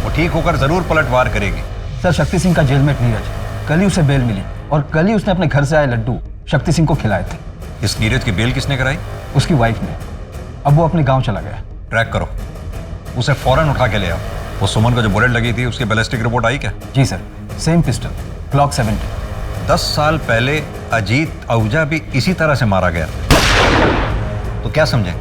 वो ठीक होकर जरूर पलटवार करेगी। सर, शक्ति सिंह का जेलमेट नीरज, कल ही उसे बेल मिली और कल ही उसने अपने घर से आए लड्डू शक्ति सिंह को खिलाए थे। इस नीरज की बेल किसने कराई? उसकी वाइफ ने। अब वो अपने गांव चला गया। ट्रैक करो, उसे फौरन उठा के ले आओ। वो सुमन को जो बुलेट लगी थी उसकी बैलिस्टिक रिपोर्ट आई क्या? जी सर, सेम पिस्टल, क्लॉक 70। 10 साल पहले अजीत आहूजा भी इसी तरह से मारा गया। तो क्या समझे,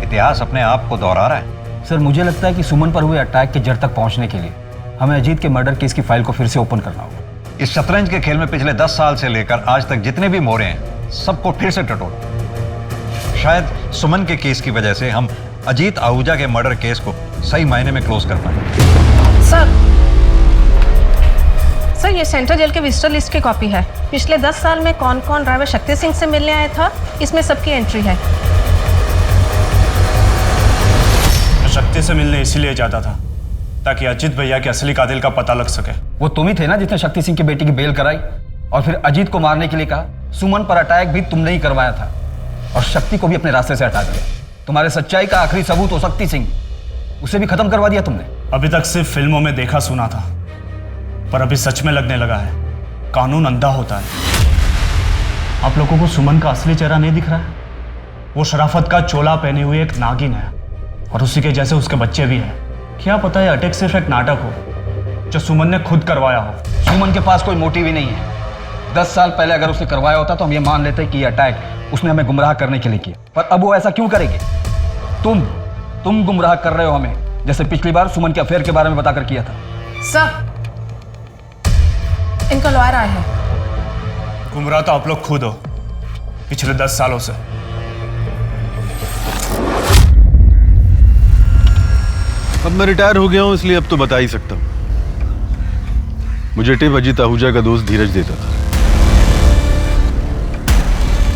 इतिहास अपने आप को दोहरा रहा है। सर, मुझे लगता है कि सुमन पर हुए अटैक के जड़ तक पहुंचने के लिए हमें अजीत के मर्डर केस की फाइल को फिर से ओपन करना होगा। इस शतरंज के खेल में पिछले 10 साल से लेकर आज तक जितने भी मोरे हैं सबको फिर से टटोल। शायद सुमन के केस की वजह से हम अजीत आहूजा के मर्डर केस को सही मायने में क्लोज कर पाए। सर, ये सेंट्रल जेल के विजिटर लिस्ट की कॉपी है। पिछले 10 साल में कौन कौन ड्राइवर शक्ति सिंह से मिलने आया था, इसमें सबकी एंट्री है। मैं शक्ति से मिलने इसीलिए जाता था ताकि अजीत भैया के असली कातिल का पता लग सके। वो तुम ही थे ना जिसने शक्ति सिंह की बेटी की बेल कराई और फिर अजीत को मारने के लिए कहा। सुमन पर अटैक भी तुमने ही करवाया था और शक्ति को भी अपने रास्ते से हटा दिया। तुम्हारे सच्चाई का आखिरी सबूत हो शक्ति सिंह, उसे भी खत्म करवा दिया तुमने। अभी तक सिर्फ फिल्मों में देखा सुना था, पर अभी सच में लगने लगा है। कानून अंधा होता है। आप लोगों को सुमन का असली चेहरा नहीं दिख रहा है? वो शराफत का चोला पहने हुए एक नागिन है और उसी के जैसे उसके बच्चे भी हैं। क्या पता है अटैक सिर्फ एक नाटक हो जो सुमन ने खुद करवाया हो। सुमन के पास कोई मोटिव ही नहीं है। 10 साल पहले अगर उसने करवाया होता तो हम ये मान लेते कि ये अटैक उसने हमें गुमराह करने के लिए किया, पर अब वो ऐसा क्यों करेगी? तुम गुमराह कर रहे हो हमें, जैसे पिछली बार सुमन के अफेयर के बारे में बताकर किया था। सर, इनका लॉयर आया है। गुमराह तो आप लोग खुद हो पिछले 10 सालों से। अब मैं रिटायर हो गया हूं, इसलिए अब तो बता ही सकता हूं। मुझे टिप अजीत आहूजा का दोस्त धीरज देता था।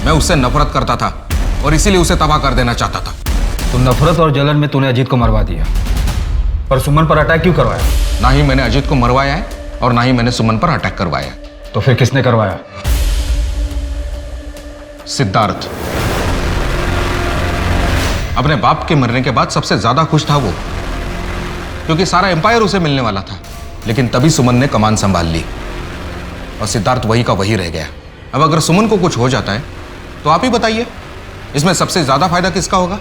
मैं उससे नफरत करता था और इसीलिए उसे तबाह कर देना चाहता था। तो नफरत और जलन में तूने अजीत को मरवा दिया, पर सुमन पर अटैक क्यों करवाया? ना ही मैंने अजीत को मरवाया है और ना ही मैंने सुमन पर अटैक करवाया है। तो फिर किसने करवाया? सिद्धार्थ। अपने बाप के मरने के बाद सबसे ज्यादा खुश था वो, क्योंकि सारा एम्पायर उसे मिलने वाला था। लेकिन तभी सुमन ने कमान संभाल ली और सिद्धार्थ वही का वही रह गया। अब अगर सुमन को कुछ हो जाता है तो आप ही बताइए, इसमें सबसे ज्यादा फायदा किसका होगा?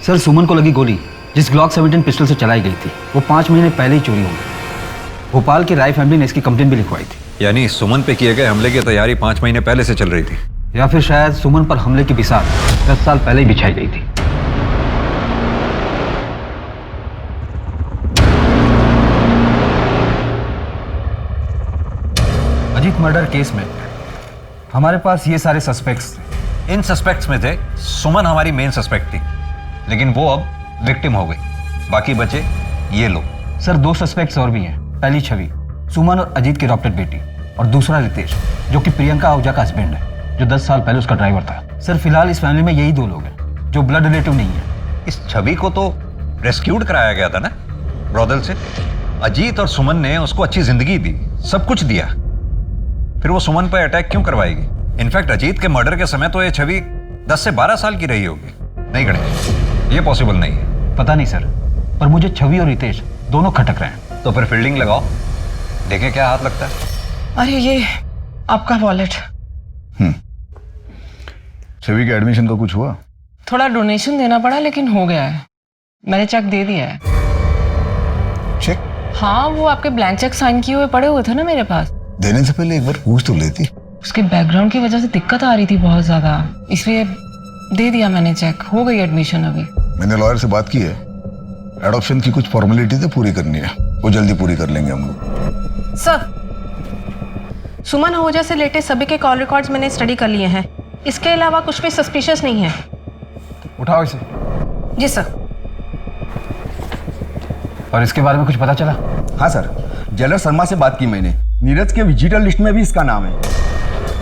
सर, सुमन को लगी गोली जिस ग्लॉक 17 पिस्टल से चलाई गई थी, वो 5 महीने पहले ही चोरी हो गई। भोपाल की राय फैमिली ने इसकी कंप्लेन भी लिखवाई थी। यानी सुमन पे किए गए हमले की तैयारी 5 महीने पहले से चल रही थी, या फिर शायद सुमन पर हमले की बिसात 10 साल पहले ही बिछाई गई थी। अजीत मर्डर केस में हमारे पास ये सारे सस्पेक्ट्स थे। इन सस्पेक्ट्स में थे सुमन हमारी मेन सस्पेक्ट थी, लेकिन वो अब विक्टिम हो गई। बाकी बचे ये लोग। सर, 2 सस्पेक्ट्स और भी हैं। पहली छवि, सुमन और अजीत की अडॉप्टेड बेटी, और दूसरा रितेश, जो कि प्रियंका आहूजा का हस्बैंड है, जो 10 साल पहले उसका ड्राइवर था। सर, फिलहाल इस फैमिली में यही 2 लोग हैं जो ब्लड रिलेटिव नहीं है। इस छवि को तो रेस्क्यूड कराया गया था ना ब्रॉदल से। अजीत और सुमन ने उसको अच्छी जिंदगी दी, सब कुछ दिया, फिर वो सुमन पर अटैक क्यों करवाएगी? इनफैक्ट अजीत के मर्डर के समय तो ये छवि 10 से 12 साल की रही होगी। नहीं गणेश, ये पॉसिबल नहीं है। पता नहीं सर, पर मुझे छवि और रितेश दोनों खटक रहे हैं। तो फिर फील्डिंग लगाओ, देखें क्या हाथ लगता है। अरे ये आपका वॉलेट। छवि के एडमिशन का कुछ हुआ? थोड़ा डोनेशन देना पड़ा, लेकिन हो गया है। मैंने चेक दे दिया है। चेक? हाँ, वो आपके ब्लैंक चेक साइन किए हुए पड़े हुए थे ना मेरे पास। देने से पहले एक बार पूछ तो लेती। उसके बैकग्राउंड की वजह से दिक्कत आ रही थी बहुत ज्यादा, इसलिए दे दिया मैंने चेक। हो गई एडमिशन अभी। मैंने लॉयर से बात की है, एडॉप्शन की कुछ फॉर्मेलिटी तो पूरी करनी है, वो जल्दी पूरी कर लेंगे हम लोग। सर, सुमन आहूजा से लेटेस्ट सभी के कॉल रिकॉर्ड्स मैंने स्टडी कर लिए हैं। इसके अलावा कुछ भी सस्पिशियस नहीं है। उठाओ इसे। जी सर। और इसके बारे में कुछ पता चला? हाँ सर, जेलर शर्मा से बात की मैंने। नीरज के विजिटर लिस्ट में भी इसका नाम है।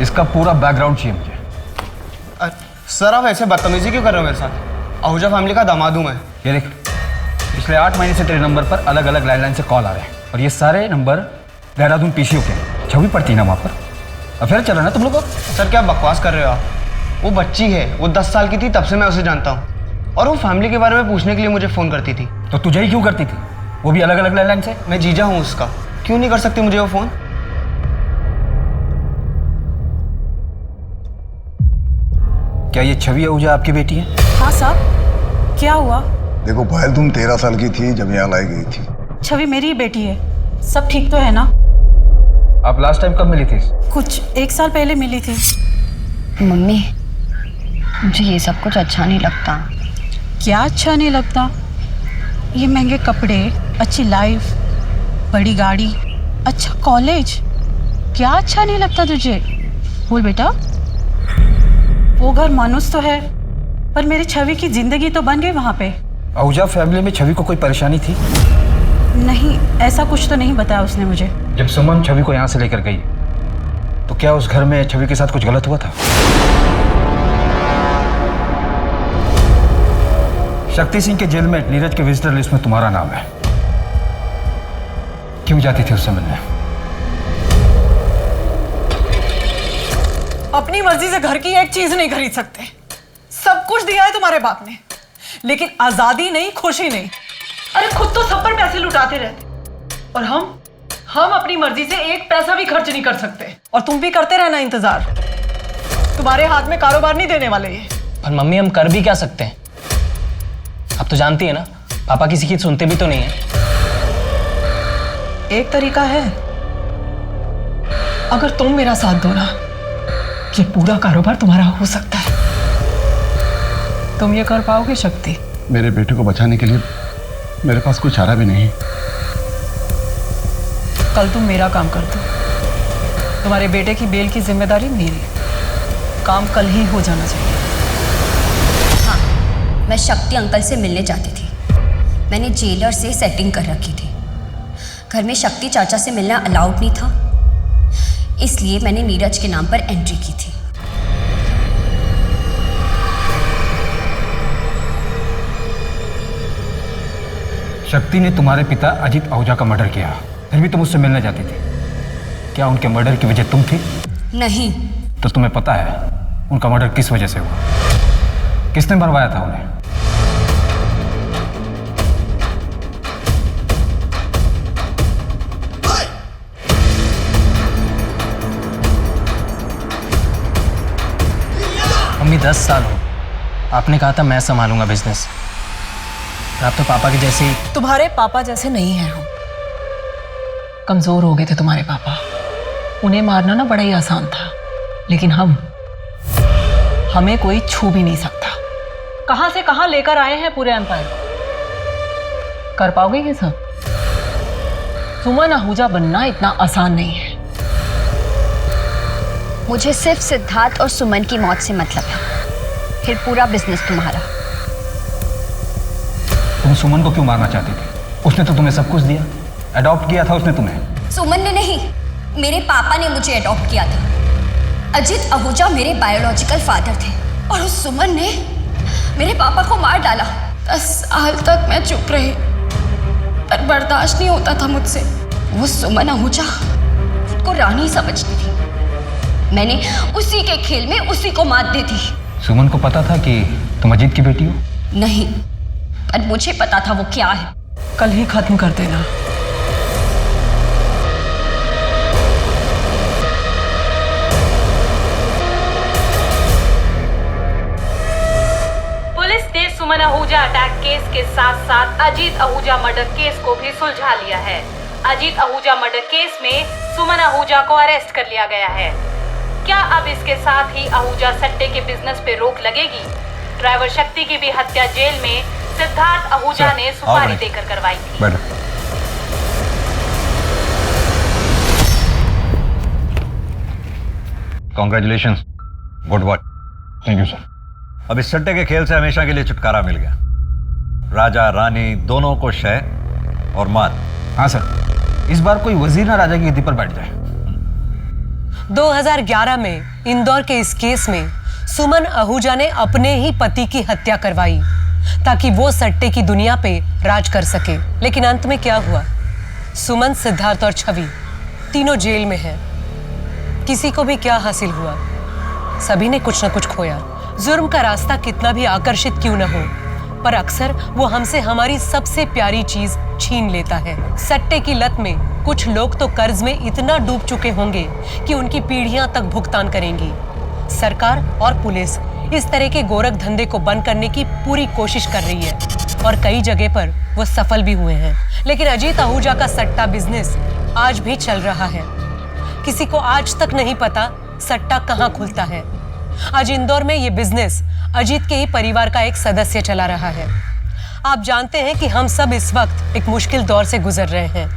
इसका पूरा बैकग्राउंड चाहिए मुझे। सर, आप ऐसे बदतमीजी क्यों कर रहे हो मेरे साथ? आहूजा फैमिली का दामाद हूं मैं। ये देख, पिछले 8 महीने से तेरे नंबर पर अलग अलग लैंडलाइन से कॉल आ रहे हैं, और ये सारे नंबर देहरादून पीसीओ के हैं। छवि पड़ती ना वहाँ पर। अफेयर चल रहा ना तुम लोगों का? सर, क्या बकवास कर रहे हो आप? वो बच्ची है, वो 10 साल की थी तब से मैं उसे जानता हूँ, और वो फैमिली के बारे में पूछने के लिए मुझे फोन करती थी। तो तुझे ही क्यों करती थी? वो भी अलग अलग लैंडलाइन से। मैं जीजा हूँ उसका, क्यों नहीं कर सकती मुझे वो फोन? क्या ये छवि आहूजा आपकी बेटी है? हाँ साहब, क्या हुआ? देखो पायल, तुम 13 साल की थी जब यहाँ लाई गई थी। छवि मेरी ही बेटी है। सब ठीक तो है ना? आप लास्ट टाइम कब मिली थी? कुछ 1 साल पहले मिली थी। मम्मी, मुझे ये सब कुछ अच्छा नहीं लगता। क्या अच्छा नहीं लगता? ये महंगे कपड़े, अच्छी लाइफ, बड़ी गाड़ी, अच्छा कॉलेज, क्या अच्छा नहीं लगता तुझे? बोल बेटा। वो घर मानुस तो है, पर मेरी छवि की जिंदगी तो बन गई वहाँ पे। आहूजा फैमिली में छवि को कोई परेशानी थी? नहीं, ऐसा कुछ तो नहीं बताया उसने मुझे। जब सुमन छवि को यहाँ से लेकर गई, तो क्या उस घर में छवि के साथ कुछ गलत हुआ था? शक्ति सिंह के जेल में नीरज के विजिटर लिस्ट में तुम्हारा नाम है। क्यों जाती थी उससे मिलने? अपनी मर्जी से घर की एक चीज नहीं खरीद सकते। सब कुछ दिया है तुम्हारे बाप ने, लेकिन आजादी नहीं, खुशी नहीं। अरे खुद तो सब पर पैसे लुटाते रहते, और हम अपनी मर्जी से एक पैसा भी खर्च नहीं कर सकते। और तुम भी करते रहना इंतजार। तुम्हारे हाथ में कारोबार नहीं देने वाले ये। पर मम्मी, हम कर भी क्या सकते हैं? अब तो जानती है ना, पापा किसी की सुनते भी तो नहीं है। एक तरीका है, अगर तुम मेरा साथ दो ना, ये पूरा कारोबार तुम्हारा हो सकता है। तुम ये कर पाओगे शक्ति? मेरे बेटे को बचाने के लिए मेरे पास कोई चारा भी नहीं है। कल तुम मेरा काम कर दो। तुम्हारे बेटे की बेल की जिम्मेदारी मेरी। काम कल ही हो जाना चाहिए। हाँ, मैं शक्ति अंकल से मिलने जाती थी। मैंने जेलर से सेटिंग कर रखी थी। घर में शक्ति चाचा से मिलना अलाउड नहीं था, इसलिए मैंने नीरज के नाम पर एंट्री की थी। शक्ति ने तुम्हारे पिता अजीत आहूजा का मर्डर किया, फिर भी तुम उससे मिलने जाती थी। क्या उनके मर्डर की वजह तुम थी? नहीं। तो तुम्हें पता है उनका मर्डर किस वजह से हुआ? किसने मरवाया था उन्हें? मम्मी 10 साल हो, आपने कहा था मैं संभालूंगा बिजनेस। आप तो पापा के जैसे ही। तुम्हारे पापा जैसे नहीं हैं हम। कमजोर हो गए थे तुम्हारे पापा। उन्हें मारना ना बड़ा ही आसान था, लेकिन हमें कोई छू भी नहीं सकता। कहां से कहां लेकर आए हैं पूरे एम्पायर को। कर पाओगे ये सब? सुमन आहूजा बनना इतना आसान नहीं है। मुझे सिर्फ सिद्धार्थ और सुमन की मौत से मतलब है, फिर पूरा बिजनेस तुम्हारा। तुम सुमन को क्यों मारना चाहती थी? उसने तो तुम्हें सब कुछ दिया, अडॉप्ट किया था उसने तुम्हें। सुमन ने नहीं, मेरे पापा ने मुझे अडॉप्ट किया था। अजीत आहूजा मेरे बायोलॉजिकल फादर थे और उस सुमन ने मेरे पापा को मार डाला। 10 साल तक मैं चुप रही, पर बर्दाश्त नहीं होता था मुझसे। वो सुमन आहूजा खुद को रानी समझती थी। मैंने उसी के खेल में उसी को मात दी थी। सुमन को पता था कि तुम अजीत की बेटी हो? नहीं, पर मुझे पता था वो क्या है। कल ही खत्म कर देना। पुलिस ने सुमन आहूजा अटैक केस के साथ साथ अजीत आहूजा मर्डर केस को भी सुलझा लिया है। अजीत आहूजा मर्डर केस में सुमन आहूजा को अरेस्ट कर लिया गया है। क्या अब इसके साथ ही आहूजा सट्टे के बिजनेस पे रोक लगेगी? ड्राइवर शक्ति की भी हत्या जेल में सिद्धार्थ आहूजा ने सुपारी देकर करवाई थी। Congratulations, good work. Thank you sir. अब इस सट्टे के खेल से हमेशा के लिए छुटकारा मिल गया। राजा रानी दोनों को शह और मात। हाँ सर, इस बार कोई वजीर ना राजा की गद्दी पर बैठ जाए। 2011 में इंदौर के इस केस में सुमन आहूजा ने अपने ही पति की हत्या करवाई ताकि वो सट्टे की दुनिया पे राज कर सके। लेकिन अंत में क्या हुआ? सुमन, सिद्धार्थ और छवि तीनों जेल में हैं। किसी को भी क्या हासिल हुआ? सभी ने कुछ न कुछ खोया। जुर्म का रास्ता कितना भी आकर्षित क्यों न हो, पर अक्सर वो हमसे हमारी सबसे प्यारी चीज छीन लेता है। सट्टे की लत में कुछ लोग तो कर्ज में इतना डूब चुके होंगे कि उनकी पीढ़ियां तक भुगतान करेंगी। सरकार और पुलिस इस तरह के गोरख धंधे को बंद करने की पूरी कोशिश कर रही है और कई जगह पर वो सफल भी हुए हैं। लेकिन अजीत आहूजा का सट्टा बिजनेस आज भी चल रहा है। किसी को आज तक नहीं पता सट्टा कहाँ खुलता है। आज इंदौर में ये बिजनेस अजीत के ही परिवार का एक सदस्य चला रहा है। आप जानते हैं कि हम सब इस वक्त एक मुश्किल दौर से गुजर रहे हैं।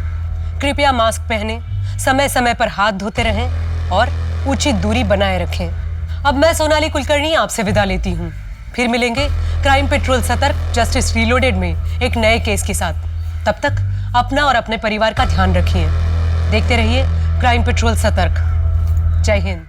कृपया मास्क पहनें, समय समय पर हाथ धोते रहें और उचित दूरी बनाए रखें। अब मैं सोनाली कुलकर्णी आपसे विदा लेती हूँ। फिर मिलेंगे क्राइम पेट्रोल सतर्क जस्टिस रीलोडेड में एक नए केस के साथ। तब तक अपना और अपने परिवार का ध्यान रखिए। देखते रहिए क्राइम पेट्रोल सतर्क। जय हिंद।